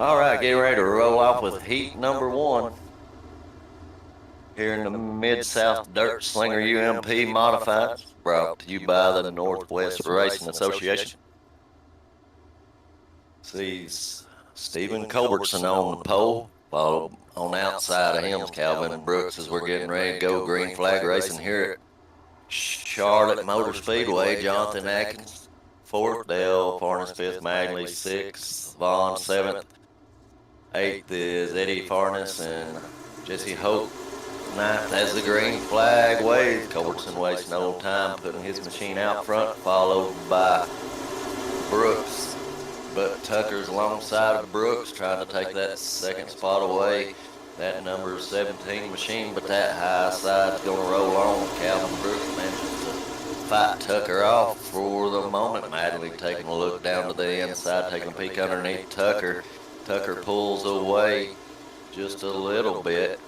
All right, getting ready to roll off with heat number one here in the Mid-South DirtSlinger UMP Modified, brought to you by the Northwest Racing Association. Sees Stephen Culbertson on the pole, followed on the outside of him Calvin Brooks as we're getting ready to go green flag racing here at Charlotte Motor Speedway. Jonathan Atkins, 4th, Dale Farnes 5th, Magley 6th, Vaughn 7th. 8th is Eddie Farnes and Jesse Hope. 9th as the green flag waves. Culbertson wasting no time putting his machine out front, followed by Brooks. But Tucker's alongside of Brooks, trying to take that second spot away. That number 17 machine, but that high side's going to roll on. Calvin Brooks manages to fight Tucker off for the moment. Madeley taking a look down to the inside, taking a peek underneath Tucker. Tucker pulls away just a little bit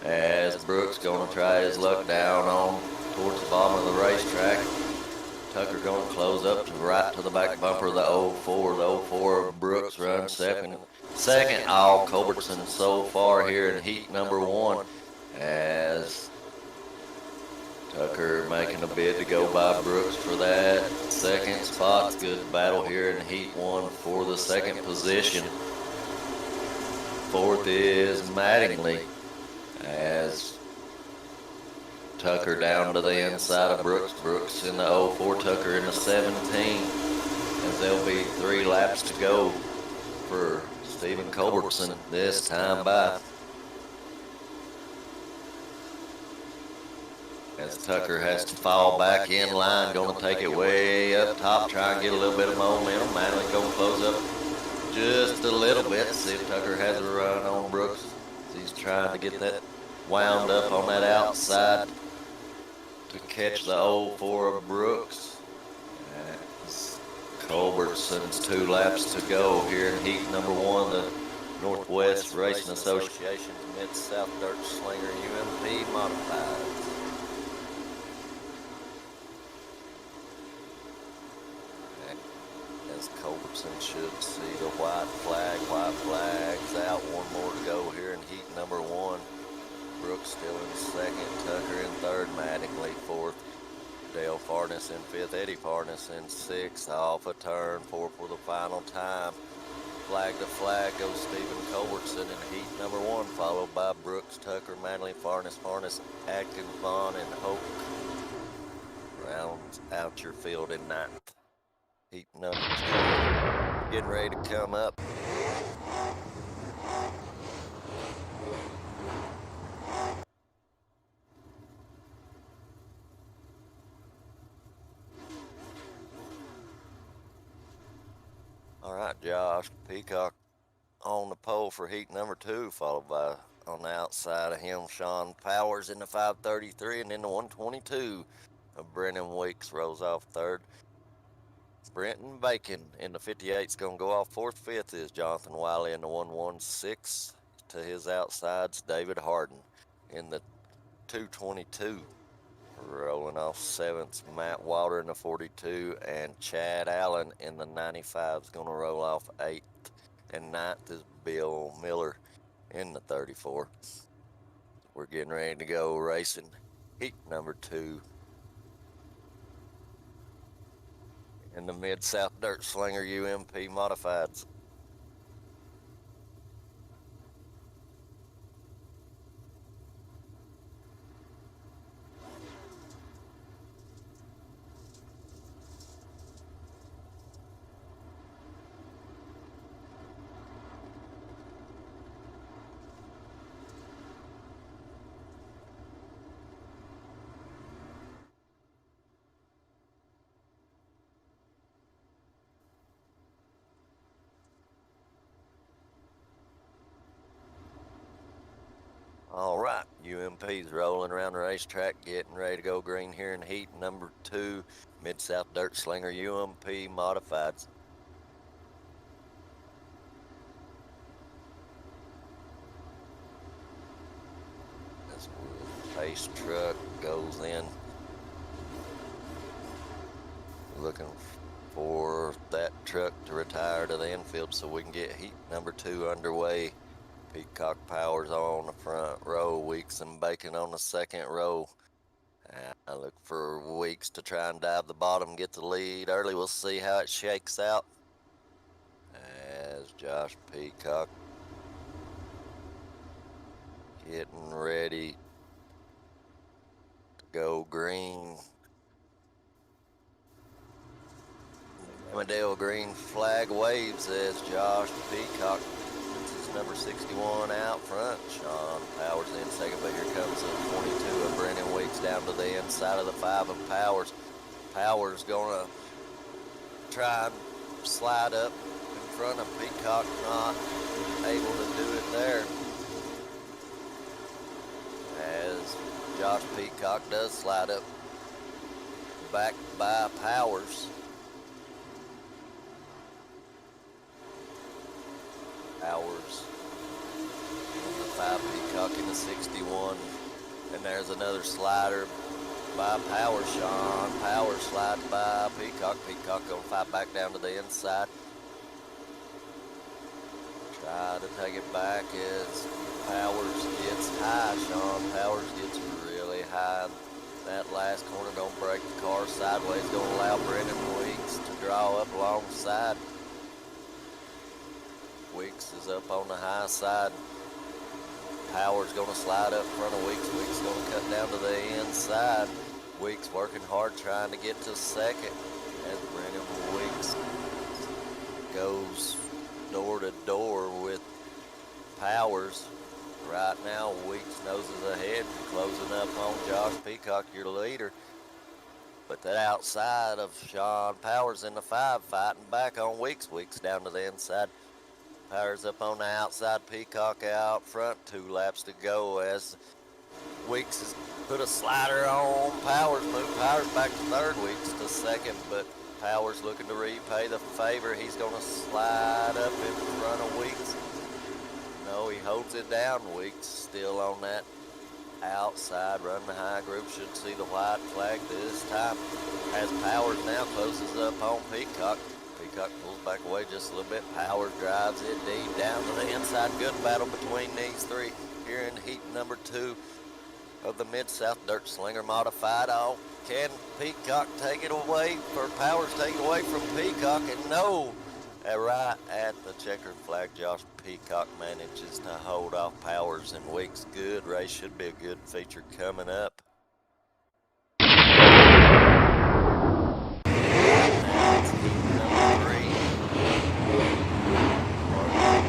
as Brooks going to try his luck down on towards the bottom of the racetrack. Tucker going to close up to right to the back bumper of the 04. The 04 Brooks runs second. All Culbertson so far here in heat number one as Tucker making a bid to go by Brooks for that second spot. Good battle here in heat one for the second position. 4th is Mattingly as Tucker down to the inside of Brooks. Brooks in the 04, Tucker in the 17, as there'll be 3 laps to go for Stephen Culbertson this time by. As Tucker has to fall back in line, going to take it way up top, try and get a little bit of momentum. Mattingly going to close up just a little bit, see if Tucker has a run on Brooks. He's trying to get that wound up on that outside to catch the 04 of Brooks. As Culbertson's 2 laps to go here in heat number one, the Northwest Racing Association's Mid-South DirtSlinger UMP Modified. Culbertson should see the white flag's out. 1 more to go here in heat number one. Brooks still in 2nd, Tucker in 3rd, Mattingly 4th, Dale Farnes in 5th, Eddie Farnes in 6th, off a turn 4 for the final time. Flag to flag goes Stephen Culbertson in heat number one, followed by Brooks, Tucker, Mattingly, Farnes, Atkins, Vaughn, and Hope. Rounds out your field in 9th. Heat number 2 getting ready to come up. All right, Josh Peacock on the pole for heat number 2, followed by on the outside of him Sean Powers in the 533, and then the 122 of Brennan Weeks rolls off 3rd. Brenton Bacon in the 58's going to go off 4th. 5th is Jonathan Wiley in the 116. To his outsides, David Harden in the 222. Rolling off 7th, Matt Wilder in the 42, and Chad Allen in the 95 is going to roll off 8th. And 9th is Bill Miller in the 34. We're getting ready to go racing heat number 2. In the Mid-South DirtSlinger UMP Modifieds. All right, UMP's rolling around the racetrack, getting ready to go green here in heat number 2, Mid-South DirtSlinger UMP Modifieds. This pace truck goes in, looking for that truck to retire to the infield so we can get heat number 2 underway. Peacock Powers on the front row, Weeks and Bacon on the second row. I look for Weeks to try and dive the bottom, get the lead early. We'll see how it shakes out as Josh Peacock getting ready to go green. Amadale green flag waves as Josh Peacock puts his number 61 out front. Sean Powers in second, but here comes the 22 of Brennan Weeks down to the inside of the 5 of Powers. Powers gonna try and slide up in front of Peacock, not able to do it there. As Josh Peacock does slide up back by Powers. Powers in the 5, Peacock in the 61. And there's another slider by Powers. Sean Powers slides by Peacock. Peacock gonna fight back down to the inside. Try to take it back as Powers gets high. Sean Powers gets really high. That last corner gonna break the car sideways. Gonna allow Brennan Weeks to draw up alongside. Weeks is up on the high side. Powers gonna slide up front of Weeks. Weeks gonna cut down to the inside. Weeks working hard trying to get to second as Brennan Weeks goes door to door with Powers. Right now, Weeks noses ahead, closing up on Josh Peacock, your leader. But that outside of Sean Powers in the 5, fighting back on Weeks. Weeks down to the inside. Powers up on the outside, Peacock out front. 2 laps to go as Weeks has put a slider on Powers. Move Powers back to third, Weeks to second, but Powers looking to repay the favor. He's going to slide up in front of Weeks. No, he holds it down. Weeks still on that outside, running the high group. Should see the white flag this time as Powers now closes up on Peacock. Peacock pulls back away just a little bit. Powers drives it deep down to the inside. Good battle between these 3 here in heat number 2 of the MidSouth DirtSlinger Modified. Oh, can Peacock take it away, or Powers take it away from Peacock? And no, right at the checkered flag, Josh Peacock manages to hold off Powers and Weeks. Good race, should be a good feature coming up.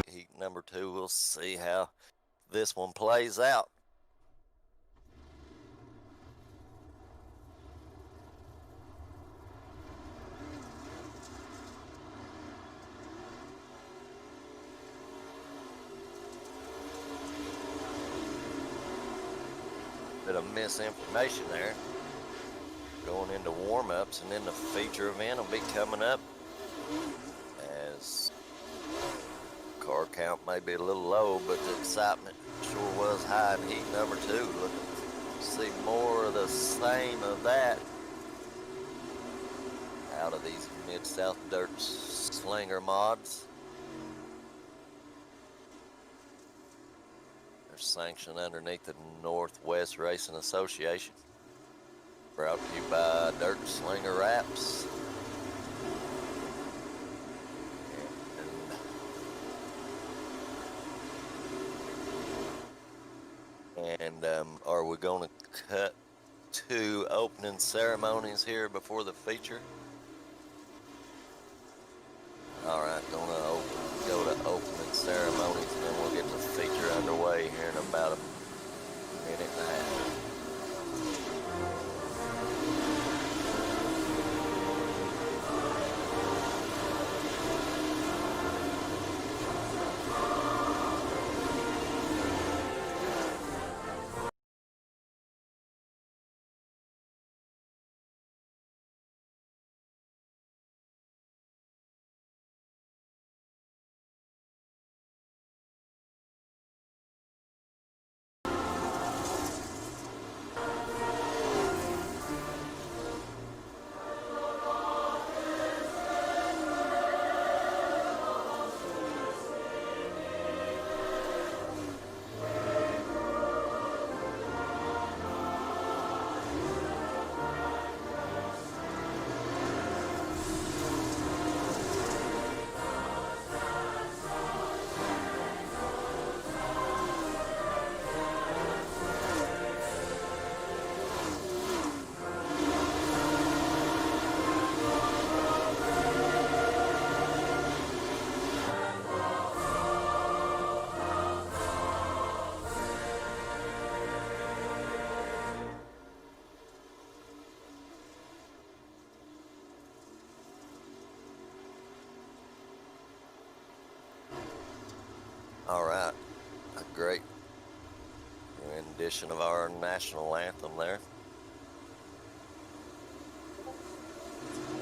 Heat number 2, we'll see how this one plays out. Bit of misinformation there. Going into warm-ups, and then the feature event will be coming up as car count may be a little low, but the excitement sure was high in heat number 2. Looking to see more of the same of that out of these MidSouth DirtSlinger mods. They're sanctioned underneath the Northwest Racing Association. Brought to you by DirtSlinger Wraps. And are we going to cut to opening ceremonies here before the feature? All right, gonna go to opening ceremonies, and then we'll get the feature underway here in about a minute and a half. All right, a great rendition of our national anthem there.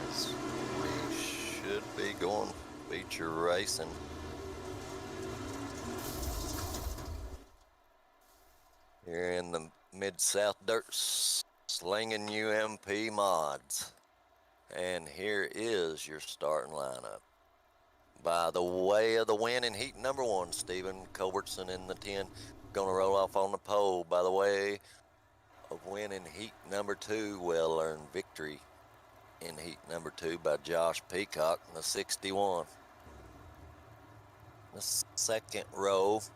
As we should be going feature racing. Here in the Mid-South DirtSlinger UMP mods. And here is your starting lineup. By the way of the win in heat number 1, Stephen Culbertson in the 10, gonna roll off on the pole. By the way of win in heat number 2, well-earned victory in heat number 2 by Josh Peacock in the 61. The second row is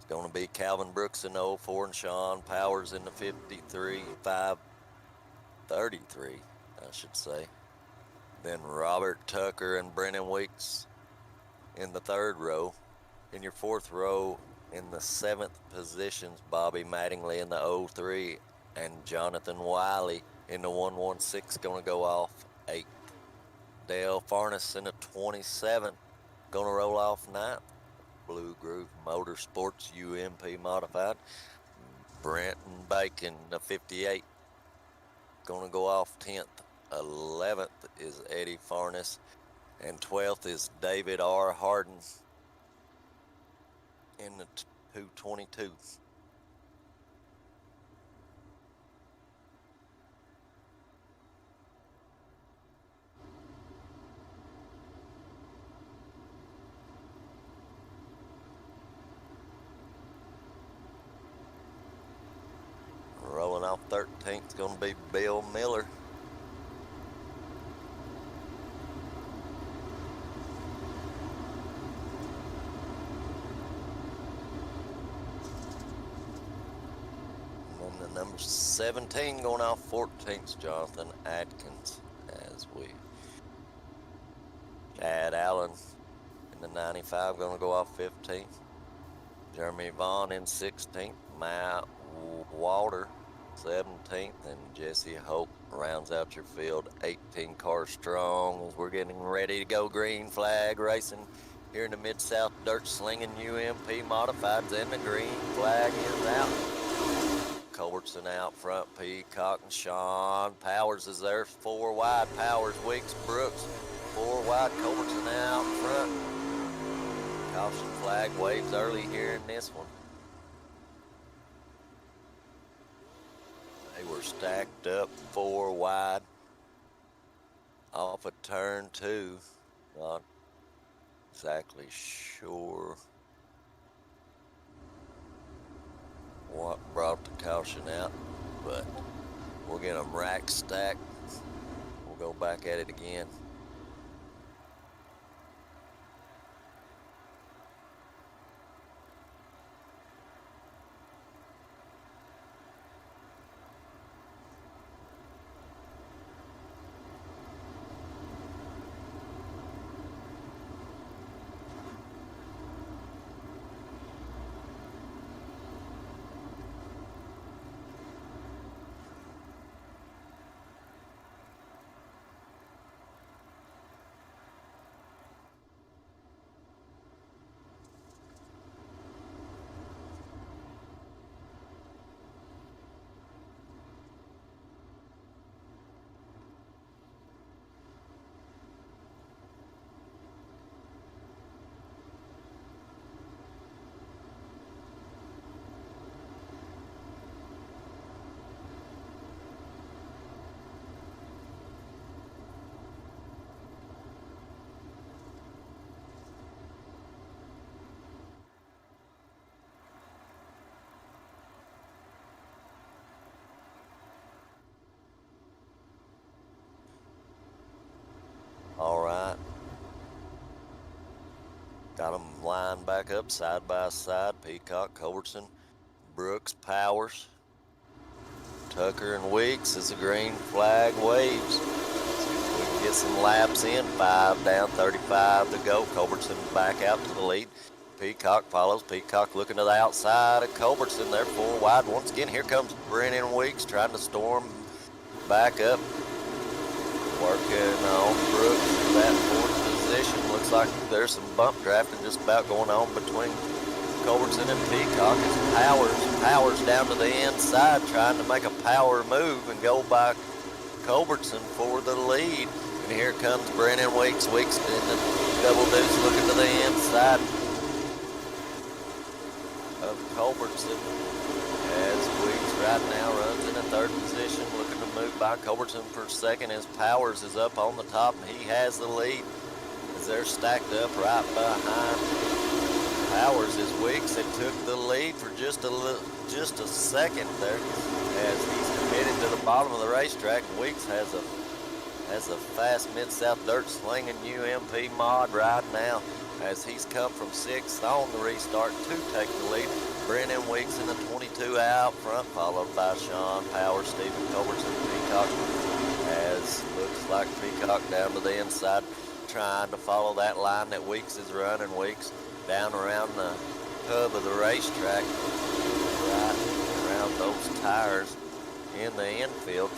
gonna be Calvin Brooks in the 04 and Sean Powers in the 53, 533, I should say. Then Robert Tucker and Brennan Weeks in the third row. In your fourth row, in the 7th positions, Bobby Mattingly in the 03 and Jonathan Wiley in the 116 gonna go off 8th. Dale Farnes in the 27 gonna roll off 9th. Blue Groove Motorsports UMP modified. Brenton Bacon the 58 gonna go off 10th. 11th is Eddie Farnes, and 12th is David R. Harden in the 222. Rolling off 13th is going to be Bill Miller. Number 17 going off 14th, Jonathan Adkins, as we Chad Allen in the 95 going to go off 15th. Jeremy Vaughn in 16th. Matt Walter 17th, and Jesse Hope rounds out your field 18 cars strong as we're getting ready to go green flag racing here in the Mid-South DirtSlinger UMP modifieds, and the green flag is out. Culbertson out front, Peacock and Sean Powers is there, 4 wide. Powers, Weeks, Brooks, 4 wide. Culbertson out front. Caution flag waves early here in this one. They were stacked up 4 wide off of turn 2. Not exactly sure what brought the caution out, but we'll get them rack stacked. We'll go back at it again. All right. Got them lined back up side by side. Peacock, Culbertson, Brooks, Powers, Tucker, and Weeks as the green flag waves. See if we can get some laps in. 5 down, 35 to go. Culbertson back out to the lead. Peacock follows. Peacock looking to the outside of Culbertson. They're 4 wide. Once again, here comes Brennan Weeks trying to storm back up. Working on Brooks in that 4th position. Looks like there's some bump drafting just about going on between Culbertson and Peacock as Powers down to the inside, trying to make a power move and go by Culbertson for the lead. And here comes Brennan Weeks. Weeks in the double deuce, looking to the inside of Culbertson as Weeks right now runs in a third position, looking to move by Culbertson for second as Powers is up on the top and he has the lead as they're stacked up right behind Powers as Weeks and took the lead for just a second there as he's committed to the bottom of the racetrack. Weeks has a fast MidSouth DirtSlinger UMP mod right now as he's come from 6th on the restart to take the lead. Brennan Weeks in the 22 out front, followed by Sean Powers, Stephen Culbertson, Peacock, as looks like Peacock down to the inside, trying to follow that line that Weeks is running. Weeks down around the hub of the racetrack, right around those tires in the infield.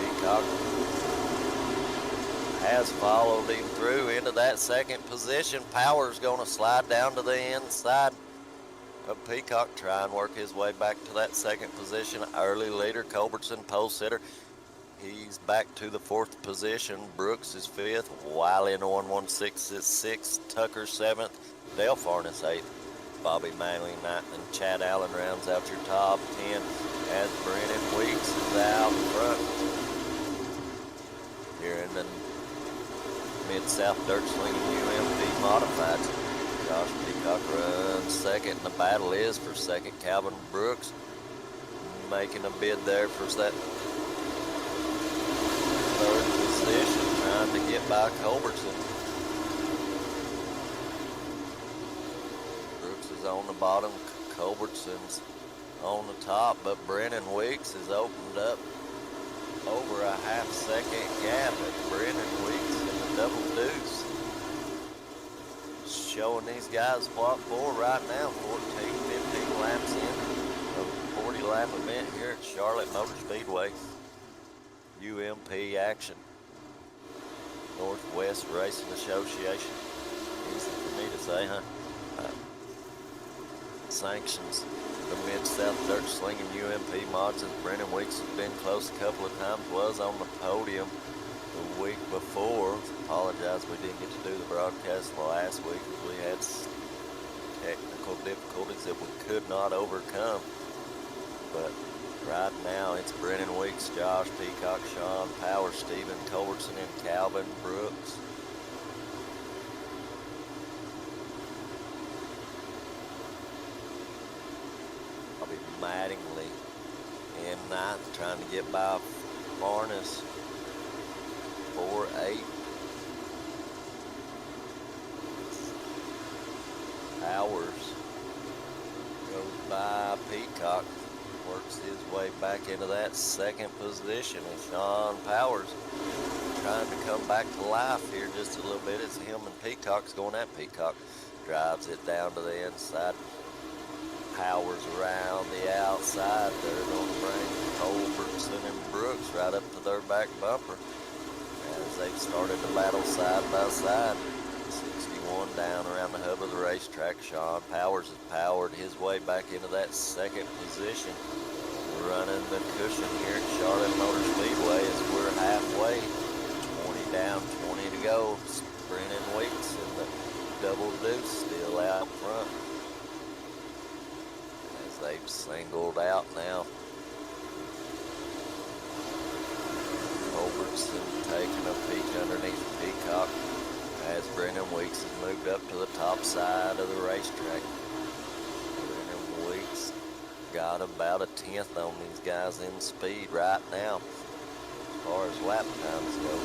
Peacock has followed him through into that second position. Powers going to slide down to the inside of Peacock, try and work his way back to that second position. Early leader Culbertson, pole sitter, he's back to the 4th position. Brooks is 5th, Wiley in the 116 is 6th, Tucker 7th, Dale Farnes 8th, Bobby Manley 9th, and Chad Allen rounds out your top 10 as Brennan Weeks is out front here in the MidSouth DirtSlinger UMP modified. Josh Peacock runs second, and the battle is for second. Calvin Brooks making a bid there for that third position, trying to get by Culbertson. Brooks is on the bottom, Culbertson's on the top, but Brennan Weeks has opened up over a half-second gap at Brennan Weeks in the double deuce. Showing these guys what for right now. 14, 15 laps in a 40-lap event here at Charlotte Motor Speedway. UMP action. Northwest Racing Association. Easy for me to say, huh? Sanctions the MidSouth DirtSlinger UMP mods as Brennan Weeks has been close a couple of times, was on the podium the week before. Apologize we didn't get to do the broadcast last week as we had technical difficulties that we could not overcome. But right now it's Brennan Weeks, Josh Peacock, Sean Powers, Stephen Culbertson, and Calvin Brooks. Mattingly in 9th, trying to get by Farnes 4-8. Powers goes by Peacock, works his way back into that second position, and Sean Powers trying to come back to life here just a little bit as him and Peacock's going at Peacock. Drives it down to the inside. Powers around the outside. They're going to bring Culbertson and Brooks right up to their back bumper as they've started to battle side by side. 61 down around the hub of the racetrack. Sean Powers has powered his way back into that second position, running the cushion here at Charlotte Motor Speedway as we're halfway. 20 down, 20 to go. Brennan Weeks in the double deuce still out front. They've singled out now. Culbertson taking a peek underneath Peacock as Brennan Weeks has moved up to the top side of the racetrack. Brennan Weeks got about a 10th on these guys in speed right now as far as lap times go.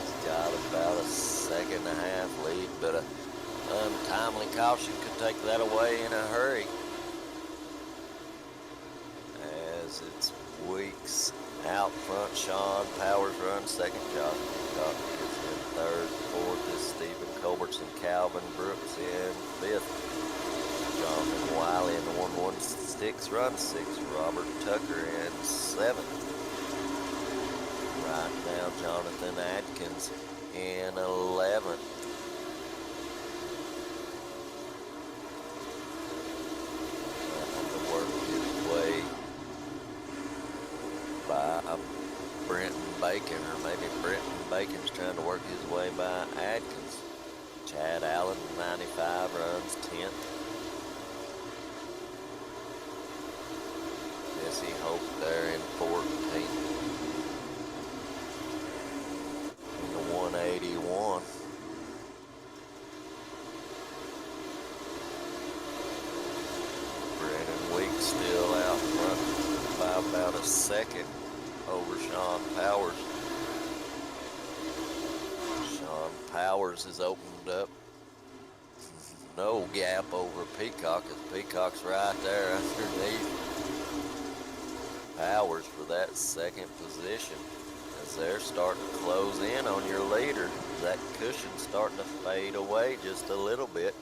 He's got about a 1.5 lead, but a untimely caution could take that away in a hurry. As it's Weeks out front, Sean Powers runs second, Josh Peacock is in third, fourth is Stephen Culbertson, Calvin Brooks in fifth, Jonathan Wiley in the 116 runs sixth, Robert Tucker in seventh. Right now, Jonathan Adkins in 11th. still out front by about a second over Sean Powers. Sean Powers has opened up no gap over Peacock, as Peacock's right there underneath Powers for that second position, as they're starting to close in on your leader. That cushion's starting to fade away just a little bit.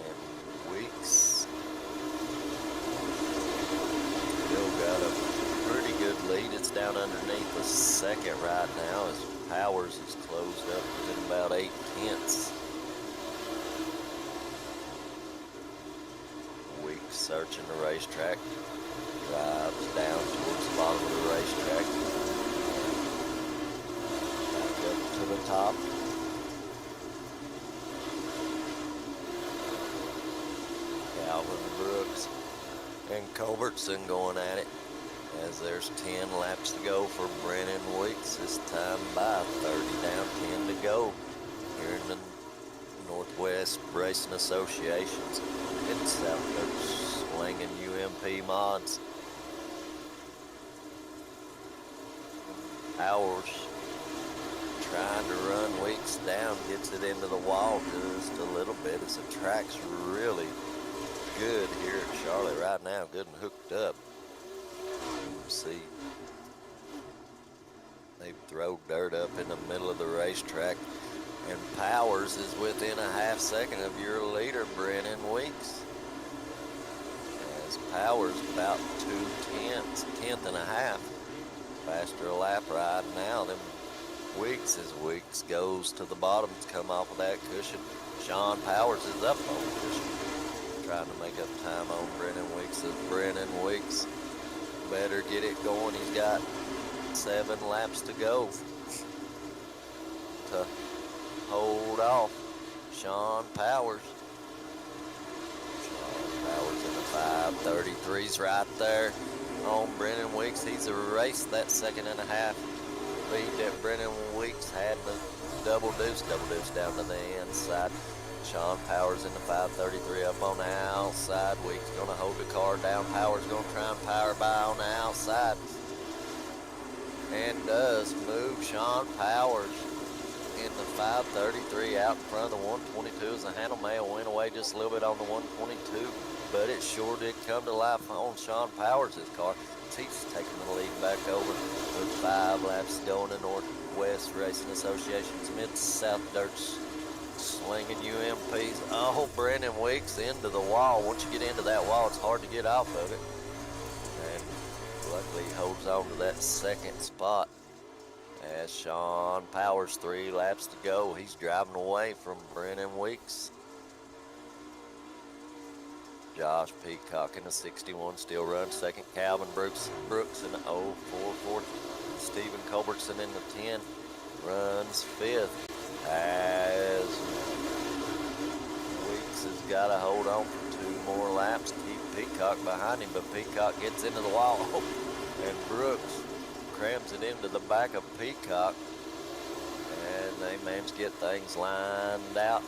And Weeks still got a pretty good lead. It's down underneath the second right now, as Powers is closed up within about 8/10. Weeks searching the racetrack, drives down towards the bottom of the racetrack, back up to the top. Calvin Brooks and Culbertson going at it, as there's 10 laps to go for Brennan Weeks, this time by 30 down, 10 to go here in the Northwest Racing Association's MidSouth DirtSlinger UMP mods. Powers trying to run Weeks down, gets it into the wall just a little bit, as the track's really good here at Charlotte right now, good and hooked up. You can see they've thrown dirt up in the middle of the racetrack, and Powers is within a half second of your leader, Brennan Weeks. As Powers about 2/10 and a half faster lap right now than Weeks, as Weeks goes to the bottom to come off of that cushion. Sean Powers is up on the cushion, trying to make up time on Brennan Weeks, as Brennan Weeks better get it going. He's got 7 laps to go to hold off Sean Powers. Sean Powers in the 5:33's right there on Brennan Weeks. He's erased that second and a half lead that Brennan Weeks had in the double deuce down to the inside. Sean Powers in the 5:33 up on the outside. Weeks gonna hold the car down. Powers gonna try and power by on the outside, and does move Sean Powers in the 5:33 out in front of the 122, as the handle may have went away just a little bit on the 122, but it sure did come to life on Sean Powers' car. He's taking the lead back over with 5 laps to go in the Northwest Racing Association's MidSouth DirtSlinger UMPs. Oh, Brennan Weeks into the wall. Once you get into that wall, it's hard to get off of it. And luckily he holds on to that second spot, as Sean Powers, 3 laps to go. He's driving away from Brennan Weeks. Josh Peacock in the 61 still runs second. Calvin Brooks in the 04 fourth. Stephen Culbertson in the 10 runs 5th, as Weeks has got to hold on for 2 more laps to keep Peacock behind him, but Peacock gets into the wall, and Brooks crams it into the back of Peacock, and they manage to get things lined out,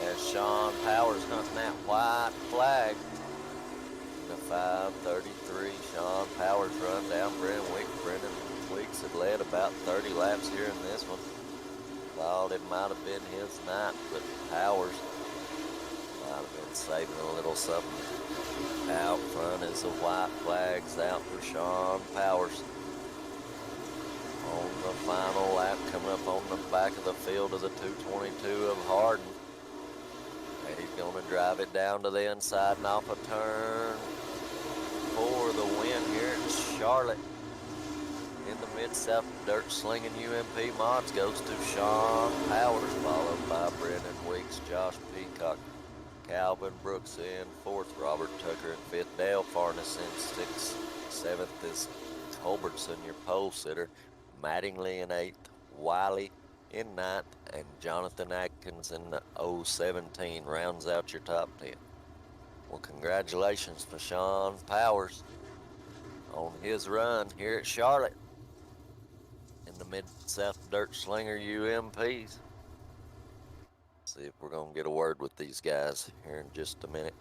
as Sean Powers hunting that white flag in the 5:33. Sean Powers run down Brennan Weeks. Brennan Weeks had led about 30 laps here in this one. Thought it might have been his night, but Powers might have been saving a little something out front, as the white flag's out for Sean Powers. On the final lap, coming up on the back of the field of the 222 of Hardin. And he's going to drive it down to the inside and off a turn for the win here in Charlotte. In the MidSouth DirtSlinger UMP mods goes to Sean Powers, followed by Brennan Weeks, Josh Peacock, Calvin Brooks in 4th, Robert Tucker in 5th, Dale Farnes in 6th, 7th is Culbertson, your pole sitter, Mattingly in 8th, Wiley in 9th, and Jonathan Atkins in the 017 rounds out your top 10. Well, congratulations to Sean Powers on his run here at Charlotte in the MidSouth DirtSlinger UMPs. See if we're going to get a word with these guys here in just a minute.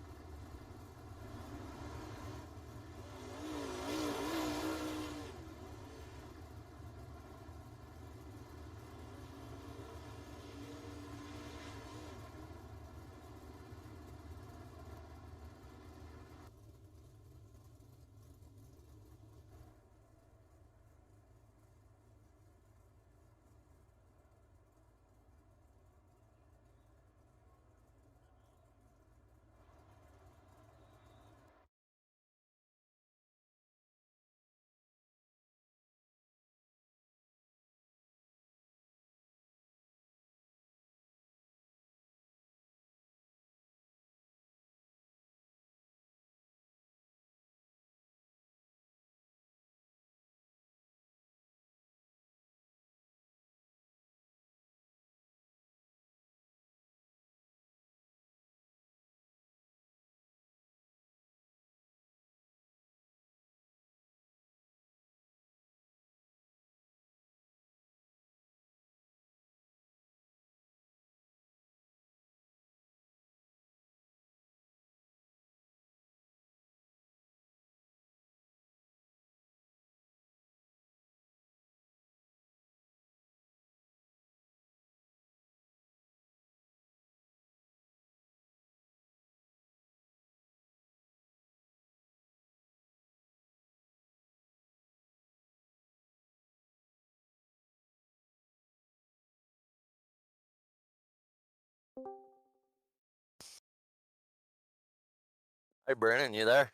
Hey, Brennan, you there?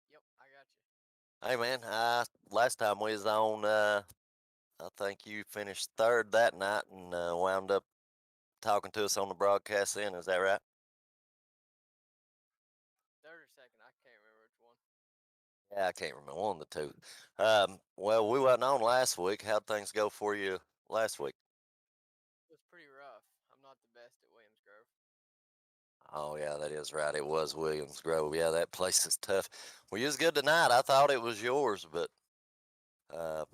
Yep, I got you. Hey, man. Last time we was on, I think you finished third that night and wound up talking to us on the broadcast. Then, is that right? Third or second, I can't remember which one. Yeah, I can't remember one of the two. Well, we wasn't on last week. How'd things go for you last week? It was pretty rough. I'm not the best at Williams Grove. Oh, yeah, that is right. It was Williams Grove. Yeah, that place is tough. Well, you was good tonight. I thought it was yours, but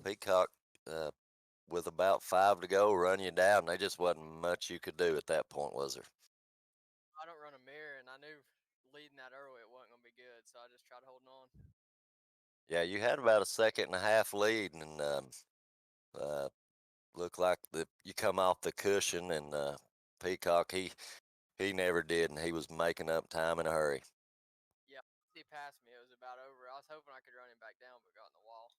Peacock, uh, with about 5 to go, run you down. There just wasn't much you could do at that point, was there? I don't run a mirror, and I knew leading that early it wasn't going to be good, so I just tried holding on. Yeah, you had about a second and a half lead, and uh, looked like you come off the cushion, and Peacock he never did, and he was making up time in a hurry. Yeah, once he passed me, it was about over. I was hoping I could run him back down, but got in the wall.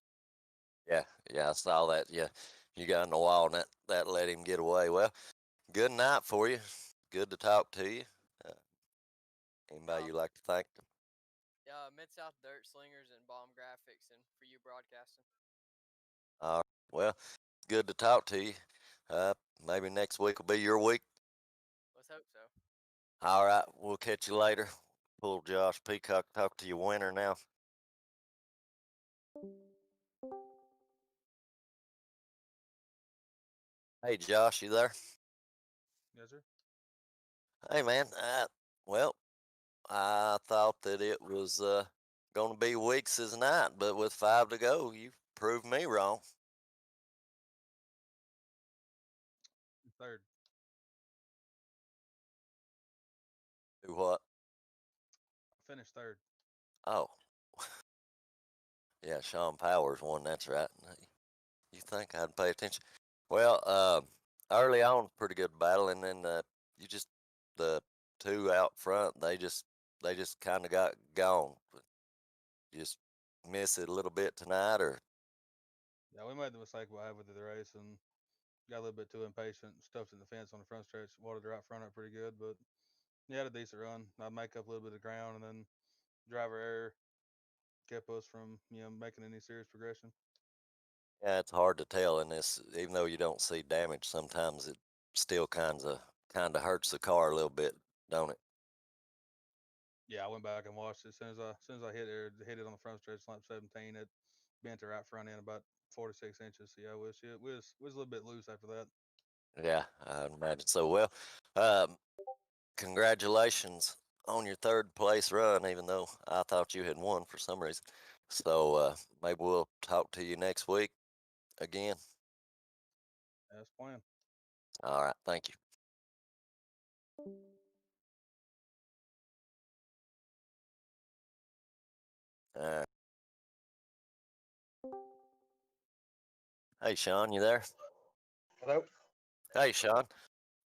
Yeah, yeah, I saw that. Yeah, you got in the wall, and that let him get away. Well, good night for you. Good to talk to you. Uh, Anybody Uh, you like to thank? MidSouth DirtSlingers and Bomb Graphics, and for you broadcasting. Well, good to talk to you. Maybe next week will be your week. Let's hope so. All right, we'll catch you later. Pull Josh Peacock, talk to your winner now. Hey, Josh, you there? Yes, sir. Hey, man. Well, I thought that it was going to be Weeks' night, but with 5 to go, you proved me wrong. Third. Do what? I finished third. Oh, yeah, Sean Powers won. That's right. You think I'd pay attention? Well, early on, pretty good battle, and then you just the two out front. They just kind of got gone. Just miss it a little bit tonight, or Yeah, we made the mistake we had with the race and got a little bit too impatient. Stuffed in the fence on the front stretch. Watered the right front up pretty good, but he had a decent run. I'd make up a little bit of ground, and then driver error kept us from making any serious progression. yeah, it's hard to tell in this. Even though you don't see damage, sometimes it still kind of hurts the car a little bit, don't it? Yeah, I went back and watched it as soon as I hit it on the front stretch, lap 17. It bent the right front end about 4 to 6 inches. So yeah, we was a little bit loose after that. Yeah, I imagine so. Well, um, congratulations on your third place run, even though I thought you had won for some reason. So maybe we'll talk to you next week again. That's the plan. All right, thank you. Uh, hey, Sean, you there? Hello. Hey, Sean.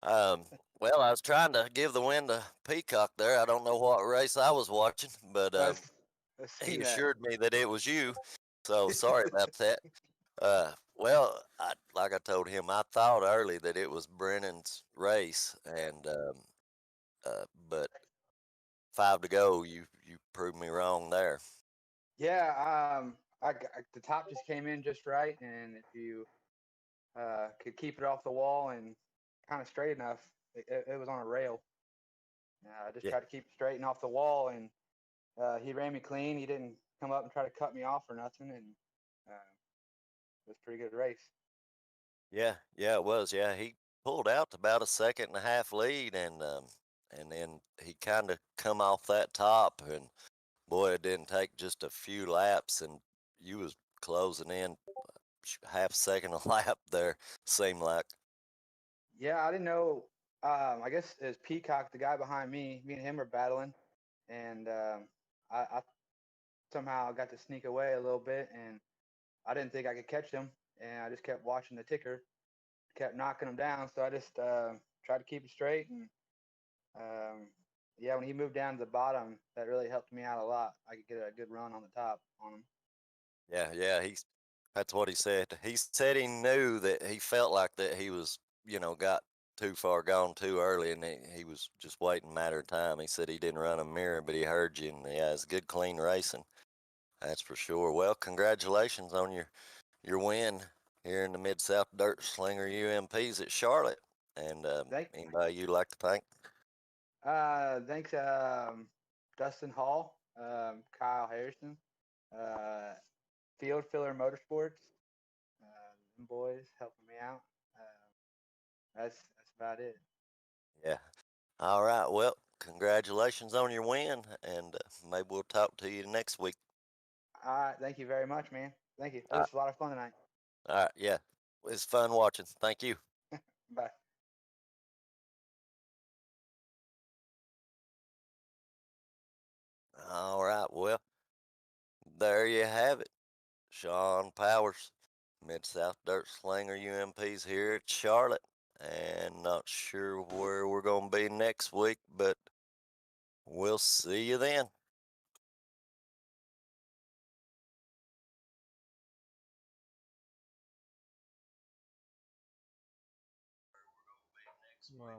Um, well, I was trying to give the win to Peacock there. I don't know what race I was watching, but I, s- I he seen that. assured me that it was you. So sorry about that. Well, like I told him, I thought early that it was Brennan's race, and but 5 to go, you proved me wrong there. Yeah, the top just came in just right, and if you could keep it off the wall and kind of straight enough, it was on a rail. I just Yeah, tried to keep it straight and off the wall, and he ran me clean. He didn't come up and try to cut me off or nothing, and it was a pretty good race. yeah, it was. Yeah, he pulled out to about a second and a half lead, and then he kind of come off that top, and boy, it didn't take just a few laps, and you was closing in half second a lap there. Seemed like. Yeah, I didn't know. I guess it was Peacock, the guy behind me. Me and him were battling, and I somehow got to sneak away a little bit, and I didn't think I could catch him, and I just kept watching the ticker, kept knocking him down. So I just tried to keep it straight, and um, yeah, when he moved down to the bottom, that really helped me out a lot. I could get a good run on the top on him. Yeah, that's what he said. He said he knew that he felt like that he was, got too far gone too early, and he was just waiting a matter of time. He said he didn't run a mirror, but he heard you, and yeah, it's good, clean racing. That's for sure. Well, congratulations on your win here in the Mid-South DirtSlinger UMPs at Charlotte. And anybody you'd like to thank? Thanks, Dustin Hall, Kyle Harrison, Field Filler Motorsports, them boys helping me out. That's about it. Yeah. All right. Well, congratulations on your win, and maybe we'll talk to you next week. All right. Thank you very much, man. Thank you. It was a lot of fun tonight. All right. Yeah. It's fun watching. Thank you. Bye. All right. Well, there you have it. Sean Powers, Mid-South DirtSlinger UMPs here at Charlotte. And not sure where we're going to be next week, but we'll see you then. All right.